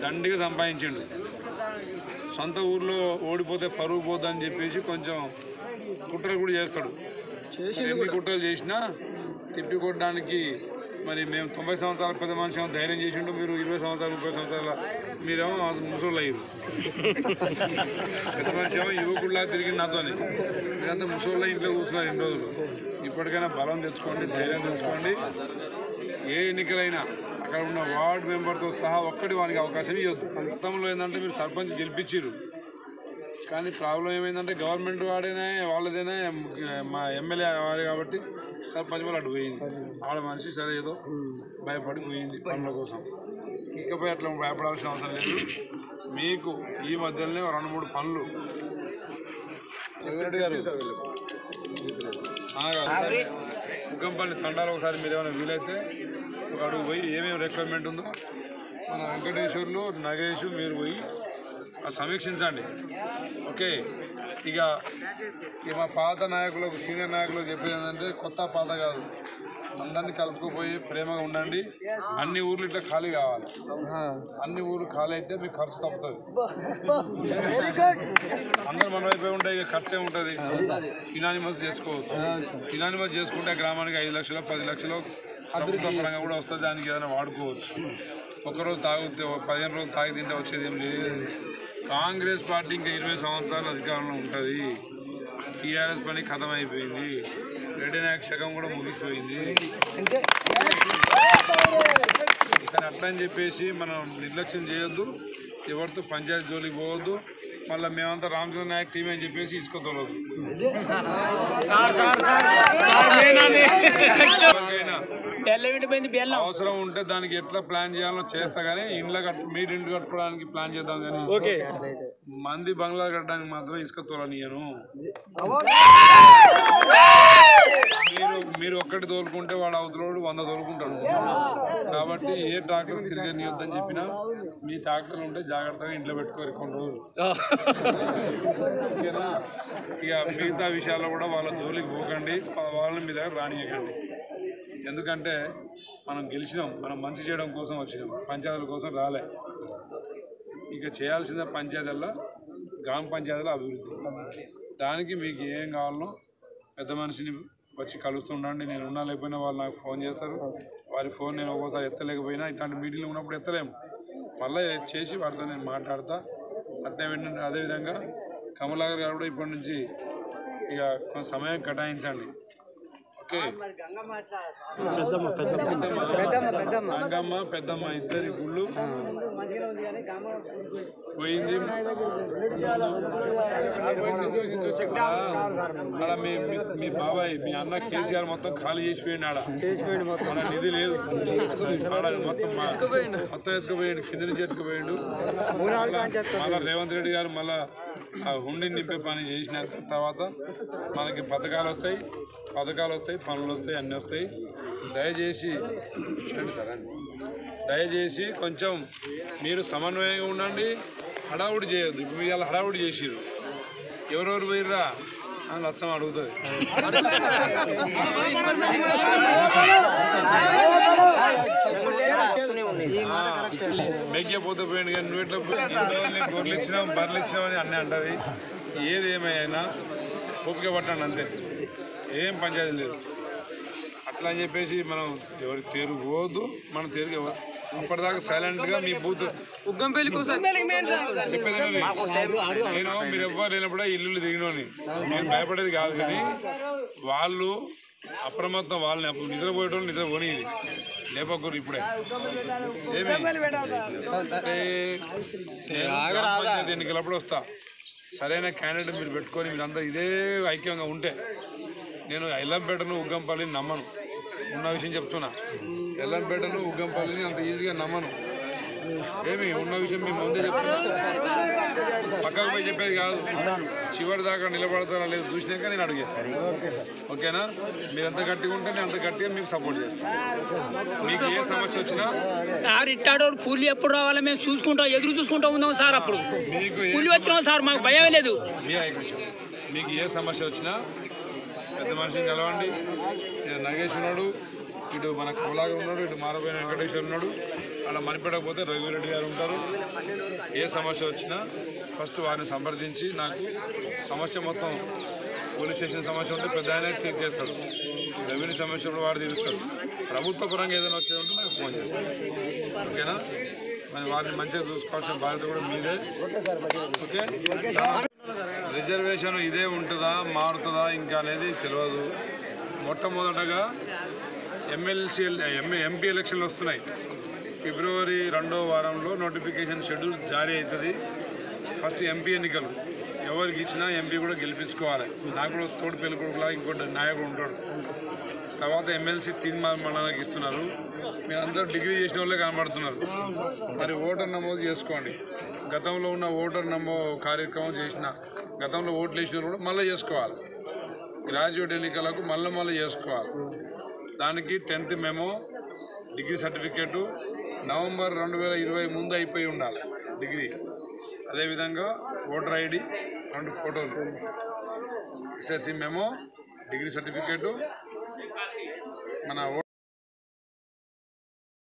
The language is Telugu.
దండిగా సంపాదించిండు. సొంత ఊర్లో ఓడిపోతే పరుగు పోద్దని చెప్పేసి కొంచెం కుట్రలు కూడా చేస్తాడు. ఎన్ని కుట్రలు చేసినా తిప్పికొట్టడానికి మరి మేము 90 సంవత్సరాల పెద్ద మనిషి ఏమో ధైర్యం చేసిండు, మీరు 20 సంవత్సరాలు 30 సంవత్సరాల మీరేమో ముసళ్ళు అయ్యారు. పెద్ద మనిషి ఏమో యువకుడిలాగా తిరిగింది నాతోని, మీరంతా ముసళ్ళ ఇంట్లో కూర్చున్నారు 2 రోజులు. ఇప్పటికైనా బలం తెచ్చుకోండి, ధైర్యం తెచ్చుకోండి. ఏ ఎన్నికలైనా అక్కడ ఉన్న వార్డు మెంబర్తో సహా ఒక్కటి వానికి అవకాశం ఇవ్వద్దు. గతంలో ఏంటంటే మీరు సర్పంచ్ గెలిపించారు, కానీ ప్రాబ్లం ఏమైందంటే గవర్నమెంట్ వాడేనా వాళ్ళదేనా మా ఎమ్మెల్యే వాడే కాబట్టి సర్పంచ్ వాళ్ళు అటు పోయింది. ఆడ మనిషి సరే ఏదో భయపడి పోయింది పనుల కోసం. ఇకపై అట్లా భయపడాల్సిన అవసరం లేదు. మీకు ఈ మధ్యలోనే 2-3 పనులు ఉగ్గంపల్లి తండాలో ఒకసారి మీరు ఏమైనా వీలైతే ఒక అడుగు పోయి ఏమేమి రిక్వైర్మెంట్ ఉందో మన వెంకటేశ్వర్లు నగేష్ మీరు పోయి సమీక్షించండి. ఓకే, ఇక మా పాత నాయకులకు సీనియర్ నాయకులకు చెప్పేది ఏంటంటే కొత్త పాత కాదు, అందరినీ కలుపుకుపోయి ప్రేమగా ఉండండి. అన్ని ఊర్లు ఇట్లా ఖాళీ కావాలి. అన్ని ఊర్లు ఖాళీ అయితే మీకు ఖర్చు తప్పుతుంది. అందరు మన వైపు ఉంటే ఇక ఖర్చే ఉంటుంది. ఇనానిమస్ చేసుకోవచ్చు. ఇనానిమస్ చేసుకుంటే గ్రామానికి 5 లక్షలు 10 లక్షలు ప్రభుత్వ పరంగా కూడా వస్తుంది. దానికి ఏదైనా వాడుకోవచ్చు. ఒకరోజు తాగితే 15 రోజులు తాగి తింటే వచ్చేది ఏం లేదు. కాంగ్రెస్ పార్టీ ఇంకా 20 సంవత్సరాలు అధికారంలో ఉంటుంది. టీఆర్ఎస్ పని ఖతం అయిపోయింది. రెడ్డి నాయక్ శకం కూడా ముగిసిపోయింది. కానీ అట్లా అని చెప్పేసి మనం నిర్లక్ష్యం చేయొద్దు, ఎవరితో పంచాయతీ జోలికి పోవద్దు. మళ్ళీ మేమంతా రామచంద్ర నాయక్ టీం అని చెప్పేసి ఇసుకోతోలదు. అవసరం ఉంటే దానికి ఎట్లా ప్లాన్ చేయాలో చేస్తా, కానీ మీరు ఇండ్లు కట్టుకోవడానికి ప్లాన్ చేద్దాం, కానీ మంది బంగ్లా కట్టడానికి మాత్రం ఇసుక తోలనియను. మీరు ఒక్కటి తోలుకుంటే వాడు అవతలోడు 100 తోలుకుంటాడు. కాబట్టి ఏ ట్రాక్టర్ తిరగనియొద్దని చెప్పినా మీ ట్రాక్టర్లు ఉంటే జాగ్రత్తగా ఇంట్లో పెట్టుకోరు కొన్ని రోజులు. ఓకేనా? ఇక మిగతా విషయాల్లో కూడా వాళ్ళ జోలికి పోకండి, వాళ్ళని మీ దగ్గర రానియకండి. ఎందుకంటే మనం గెలిచినాం, మనం మంచి చేయడం కోసం వచ్చినాం, పంచాయతీల కోసం రాలే. ఇక చేయాల్సిన పంచాయతీల్లో గ్రామ పంచాయతీల అభివృద్ధి. దానికి మీకు ఏం కావాలనో పెద్ద మనిషిని వచ్చి కలుస్తుండండి. నేను ఉన్నా లేకపోయినా వాళ్ళు నాకు ఫోన్ చేస్తారు. వారి ఫోన్ నేను ఒక్కోసారి ఎత్తలేకపోయినా ఇట్లాంటి మీటింగ్లు ఉన్నప్పుడు ఎత్తలేము, మళ్ళీ చేసి వారితో నేను మాట్లాడతా. అట్నే ఏంటంటే అదేవిధంగా కమలాకర్ గారు కూడా ఇప్పటి నుంచి ఇక కొంత సమయం కేటాయించండి. ఓకే, గంగమ్మ పెద్దమ్మ ఇద్దరి గుళ్ళు పోయింది. అలా మీ బాబాయ్ మీ అన్న కేసీఆర్ మొత్తం ఖాళీ చేసిపోయింది. ఆడ మన నిధి లేదు, మొత్తం ఎత్తుకుపోయాడు, కింద నుంచి ఎత్తుకుపోయాడు. మళ్ళీ రేవంత్ రెడ్డి గారు మళ్ళీ ఆ హుండీని నింపే పని చేసిన తర్వాత మనకి పథకాలు వస్తాయి, పనులు వస్తాయి, అన్నీ వస్తాయి. దయచేసి కొంచెం మీరు సమన్వయంగా ఉండండి, హడావుడి చేయొద్దు. ఇప్పుడు మీరు ఇలా హడావుడి చేసిరు, ఎవరెవరు పోయిర్రా అని లక్షం అడుగుతుంది. మెగ్గిపోతే పోయింది, కానీ నువ్వు ఎట్లా గొర్రెలు ఇచ్చినావు బర్రెలు ఇచ్చినావని అన్నీ అంటుంది. ఏది ఏమైనా ఓపిక పట్టండి అంతే, ఏం పంచాయతీ లేదు. అట్లా అని చెప్పేసి మనం ఎవరి తేరు పోవద్దు, మన తేరుకి ఎవరు ఇప్పటిదాకా సైలెంట్గా మీ బూత్ ఉగ్గంపల్లి చెప్పేది. నేను మీరు ఎవ్వరు లేనప్పుడే ఇల్లు తిరిగినోని, నేను భయపడేది కాదు. కానీ వాళ్ళు అప్రమత్తం, వాళ్ళని అప్పుడు నిద్రపోయేటోళ్ళు నిద్ర పోనీది లేపకూరు. ఇప్పుడే ఎన్నికలప్పుడు వస్తా, సరైన క్యాండిడేట్ మీరు పెట్టుకొని మీరంతా ఇదే ఐక్యంగా ఉంటే, నేను ఎల్లంపేటను ఉగ్గంపల్లిని నమ్మను, ఉన్న విషయం చెప్తున్నా. ఎల్లంపేటను ఉగ్గంపల్లిని అంత ఈజీగా నమ్మను. ఉన్న విషయం మేము ముందే చెప్తున్నా, పక్కకు పోయి చెప్పేది కాదు. చివరి దాకా నిలబడతారా లేదు చూసినాక నేను అడిగేస్తాను. ఓకేనా? మీరు ఎంత గట్టిగా ఉంటే నేను అంత గట్టిగా మీకు సపోర్ట్ చేస్తాను. మీకు ఏ సమస్య వచ్చినా సార్ ఇట్టాడు కూలి ఎప్పుడు రావాలో మేము చూసుకుంటాం, ఎదురు చూసుకుంటూ ఉందాం సార్. అప్పుడు మీకు కూలి వచ్చినాం సార్, మాకు భయం లేదు. మీకు ఏ సమస్య వచ్చినా పెద్ద మనిషిని కలవండి. నగేష్ ఉన్నాడు, ఇటు మన కోలాగా ఉన్నాడు, ఇటు మారపోయిన వెంకటేశ్వర ఉన్నాడు, అలా మరిపెట్టకపోతే రఘువీరెడ్డి గారు ఉంటారు. ఏ సమస్య వచ్చినా ఫస్ట్ వారిని సంప్రదించి నాకు సమస్య మొత్తం పోలీస్ స్టేషన్ సమస్య ఉంటే పెద్ద ఆయన తీర్చేస్తాడు, రెవెన్యూ సమస్య కూడా వాడు తీరుస్తాడు. ప్రభుత్వ పరంగా ఏదైనా వచ్చేది ఉంటే నాకు ఫోన్ చేస్తాడు. ఓకేనా? మరి వారిని మంచిగా చూసుకోవాల్సిన బాధ్యత కూడా మీదే. ఓకే, రిజర్వేషన్ ఇదే ఉంటుందా మారుతుందా ఇంకా అనేది తెలియదు. మొట్టమొదటగా ఎంపీ ఎలక్షన్లు వస్తున్నాయి. ఫిబ్రవరి 2వ వారంలో నోటిఫికేషన్ షెడ్యూల్ జారీ అవుతుంది. ఫస్ట్ ఎంపీ ఎన్నికలు ఎవరికి ఇచ్చినా ఎంపీ కూడా గెలిపించుకోవాలి. నాకు కూడా తోడు పెళ్ళికొడుకులా ఇంకోటి నాయకుడు ఉంటాడు. తర్వాత ఎమ్మెల్సీ తీర్మానం మండలానికి ఇస్తున్నారు. మీరు అందరూ డిగ్రీ చేసిన వాళ్ళే కనబడుతున్నారు. మరి ఓటర్ నమోదు చేసుకోండి. గతంలో ఉన్న ఓటర్ నమోదు కార్యక్రమం చేసిన గతంలో ఓట్లు వేసిన కూడా మళ్ళీ చేసుకోవాలి. గ్రాడ్యుయేట్ ఎన్నికలకు మళ్ళీ చేసుకోవాలి. దానికి 10th memo, degree certificate November 2020 ముందు అయిపోయి ఉండాలి డిగ్రీ. అదేవిధంగా ఓటర్ ఐడి, 2 ఫోటోలు, ఎస్ఎస్సి మెమో, డిగ్రీ సర్టిఫికేటు, మన